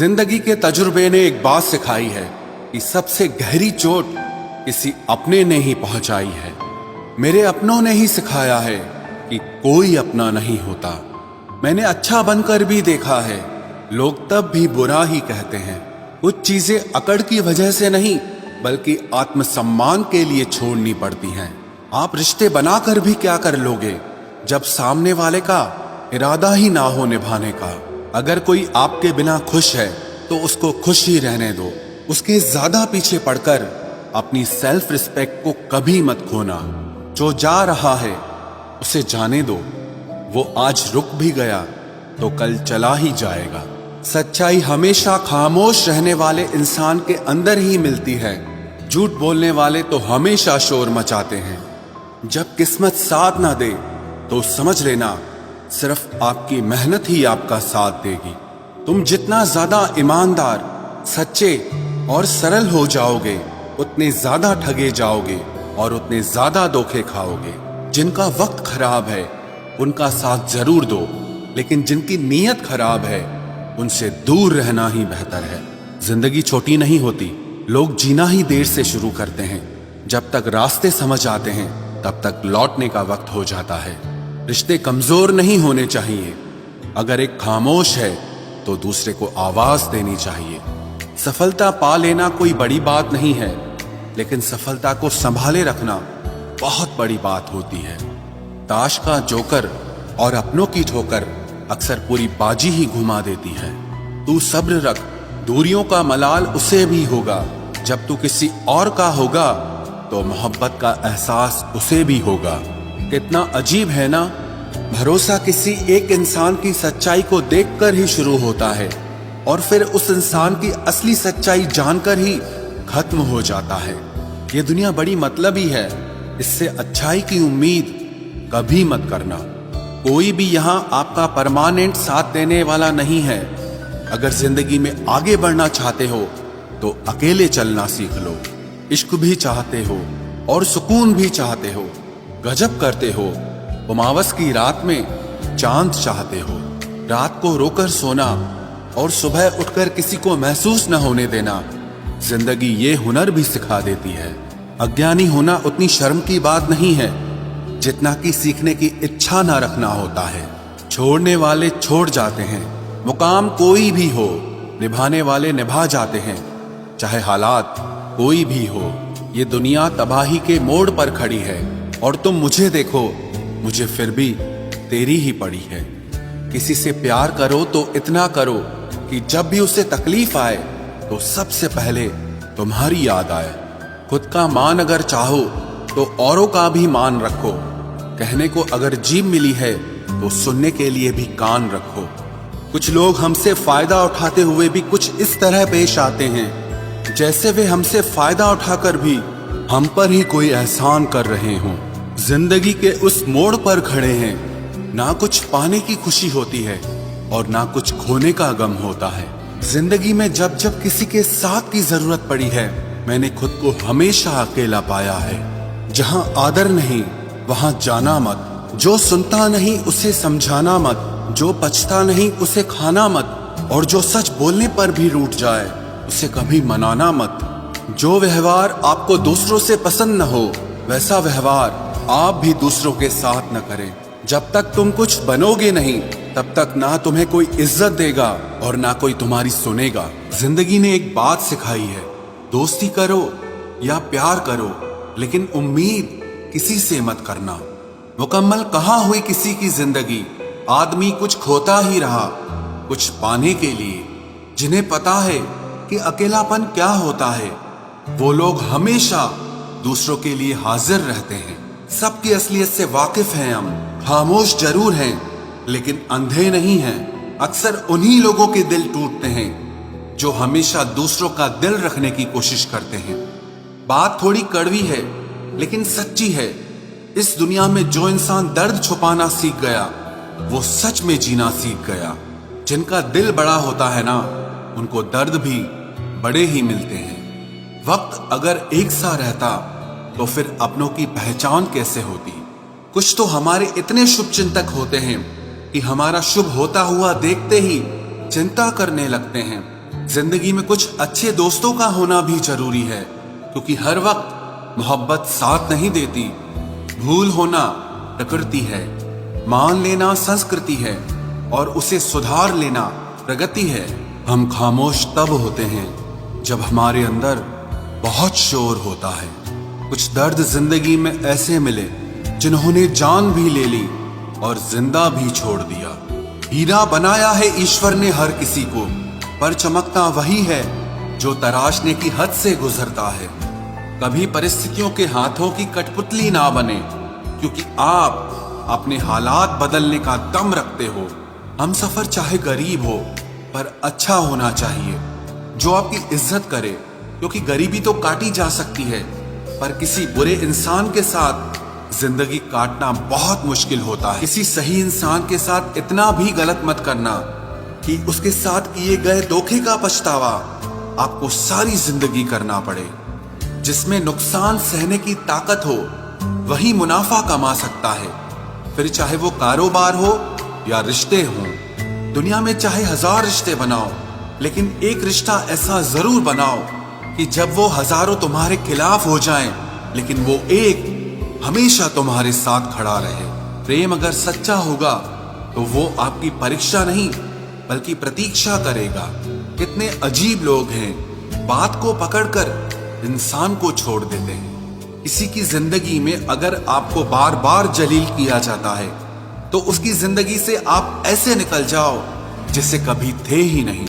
जिंदगी के तजुर्बे ने एक बात सिखाई है कि सबसे गहरी चोट किसी अपने ने ही पहुंचाई है। मेरे अपनों ने ही सिखाया है कि कोई अपना नहीं होता। मैंने अच्छा बनकर भी देखा है, लोग तब भी बुरा ही कहते हैं। कुछ चीजें अकड़ की वजह से नहीं बल्कि आत्मसम्मान के लिए छोड़नी पड़ती हैं। आप रिश्ते बनाकर भी क्या कर लोगे जब सामने वाले का इरादा ही ना हो निभाने का। अगर कोई आपके बिना खुश है तो उसको खुश ही रहने दो। उसके ज्यादा पीछे पड़कर अपनी सेल्फ रिस्पेक्ट को कभी मत खोना। जो जा रहा है उसे जाने दो, वो आज रुक भी गया तो कल चला ही जाएगा। सच्चाई हमेशा खामोश रहने वाले इंसान के अंदर ही मिलती है। झूठ बोलने वाले तो हमेशा शोर मचाते हैं। जब किस्मत साथ ना दे तो समझ लेना सिर्फ आपकी मेहनत ही आपका साथ देगी। तुम जितना ज्यादा ईमानदार, सच्चे और सरल हो जाओगे उतने ज्यादा ठगे जाओगे और उतने ज्यादा धोखे खाओगे। जिनका वक्त खराब है उनका साथ जरूर दो, लेकिन जिनकी नीयत खराब है उनसे दूर रहना ही बेहतर है। जिंदगी छोटी नहीं होती, लोग जीना ही देर से शुरू करते हैं। जब तक रास्ते समझ आते हैं तब तक लौटने का वक्त हो जाता है। रिश्ते कमजोर नहीं होने चाहिए। अगर एक खामोश है तो दूसरे को आवाज देनी चाहिए। सफलता पा लेना कोई बड़ी बात नहीं है, लेकिन सफलता को संभाले रखना बहुत बड़ी बात होती है। ताश का जोकर और अपनों की ठोकर अक्सर पूरी बाजी ही घुमा देती है। तू सब्र रख, दूरियों का मलाल उसे भी होगा। जब तू किसी और का होगा तो मोहब्बत का एहसास उसे भी होगा। कितना अजीब है ना, भरोसा किसी एक इंसान की सच्चाई को देखकर ही शुरू होता है और फिर उस इंसान की असली सच्चाई जानकर ही खत्म हो जाता है। ये दुनिया बड़ी मतलबी है, इससे अच्छाई की उम्मीद कभी मत करना। कोई भी यहाँ आपका परमानेंट साथ देने वाला नहीं है। अगर जिंदगी में आगे बढ़ना चाहते हो तो अकेले चलना सीख लो। इश्क भी चाहते हो और सुकून भी चाहते हो, गजब करते हो। उमावस की रात में चांद चाहते हो। रात को रोकर सोना और सुबह उठकर किसी को महसूस न होने देना जिंदगी ये हुनर भी सिखा देती है। अज्ञानी होना उतनी शर्म की बात नहीं है जितना कि सीखने की इच्छा ना रखना होता है। छोड़ने वाले छोड़ जाते हैं, मुकाम कोई भी हो, निभाने वाले निभा जाते हैं। चाहे हालात कोई भी हो, ये दुनिया तबाही के मोड़ पर खड़ी है और तुम मुझे देखो, मुझे फिर भी तेरी ही पड़ी है। किसी से प्यार करो तो इतना करो कि जब भी उसे तकलीफ आए तो सबसे पहले तुम्हारी याद आए। खुद का मान अगर चाहो तो औरों का भी मान रखो। कहने को अगर जीभ मिली है तो सुनने के लिए भी कान रखो। कुछ लोग हमसे फायदा उठाते हुए भी कुछ इस तरह पेश आते हैं जैसे वे हमसे फायदा उठाकर भी हम पर ही कोई एहसान कर रहे हों। जिंदगी के उस मोड़ पर खड़े हैं, ना कुछ पाने की खुशी होती है और ना कुछ खोने का गम होता है। जिंदगी में जब जब किसी के साथ की जरूरत पड़ी है मैंने खुद को हमेशा अकेला पाया है। जहां आदर नहीं वहां जाना मत। जो सुनता नहीं उसे समझाना मत। जो पछता नहीं उसे खाना मत। और जो सच बोलने पर भी रूठ जाए उसे कभी मनाना मत। जो व्यवहार आपको दूसरों से पसंद न हो वैसा व्यवहार आप भी दूसरों के साथ न करें। जब तक तुम कुछ बनोगे नहीं तब तक ना तुम्हें कोई इज्जत देगा और ना कोई तुम्हारी सुनेगा। जिंदगी ने एक बात सिखाई है, दोस्ती करो या प्यार करो लेकिन उम्मीद किसी से मत करना। मुकम्मल कहाँ हुई किसी की जिंदगी, आदमी कुछ खोता ही रहा कुछ पाने के लिए। जिन्हें पता है कि अकेलापन क्या होता है वो लोग हमेशा दूसरों के लिए हाजिर रहते हैं। सबकी असलियत से वाकिफ हैं हम, खामोश जरूर हैं लेकिन अंधे नहीं हैं। अक्सर उन्हीं लोगों के दिल टूटते हैं जो हमेशा दूसरों का दिल रखने की कोशिश करते हैं। बात थोड़ी कड़वी है लेकिन सच्ची है। इस दुनिया में जो इंसान दर्द छुपाना सीख गया वो सच में जीना सीख गया। जिनका दिल बड़ा होता है ना उनको दर्द भी बड़े ही मिलते हैं। वक्त अगर एक सा रहता तो फिर अपनों की पहचान कैसे होती। कुछ तो हमारे इतने शुभ चिंतक होते हैं कि हमारा शुभ होता हुआ देखते ही चिंता करने लगते हैं। जिंदगी में कुछ अच्छे दोस्तों का होना भी जरूरी है, क्योंकि हर वक्त मोहब्बत साथ नहीं देती। भूल होना प्रकृति है, मान लेना संस्कृति है और उसे सुधार लेना प्रगति है। हम खामोश तब होते हैं जब हमारे अंदर बहुत शोर होता है। कुछ दर्द जिंदगी में ऐसे मिले जिन्होंने जान भी ले ली और जिंदा भी छोड़ दिया। हीरा बनाया है ईश्वर ने हर किसी को, पर चमकता वही है जो तराशने की हद से गुजरता है। कभी परिस्थितियों के हाथों की कठपुतली ना बने, क्योंकि आप अपने हालात बदलने का दम रखते हो। हम सफर चाहे गरीब हो पर अच्छा होना चाहिए, जो आपकी इज्जत करे, क्योंकि गरीबी तो काटी जा सकती है पर किसी बुरे इंसान के साथ जिंदगी काटना बहुत मुश्किल होता है। किसी सही इंसान के साथ इतना भी गलत मत करना कि उसके साथ किए गए धोखे का पछतावा आपको सारी जिंदगी करना पड़े। जिसमें नुकसान सहने की ताकत हो वही मुनाफा कमा सकता है, फिर चाहे वो कारोबार हो या रिश्ते हों। दुनिया में चाहे 1000 रिश्ते बनाओ, लेकिन एक रिश्ता ऐसा जरूर बनाओ कि जब वो हजारों तुम्हारे खिलाफ हो जाएं, लेकिन वो एक हमेशा तुम्हारे साथ खड़ा रहे। प्रेम अगर सच्चा होगा तो वो आपकी परीक्षा नहीं बल्कि प्रतीक्षा करेगा। कितने अजीब लोग हैं, बात को पकड़कर इंसान को छोड़ देते हैं। किसी की जिंदगी में अगर आपको बार बार जलील किया जाता है तो उसकी जिंदगी से आप ऐसे निकल जाओ जैसे कभी थे ही नहीं।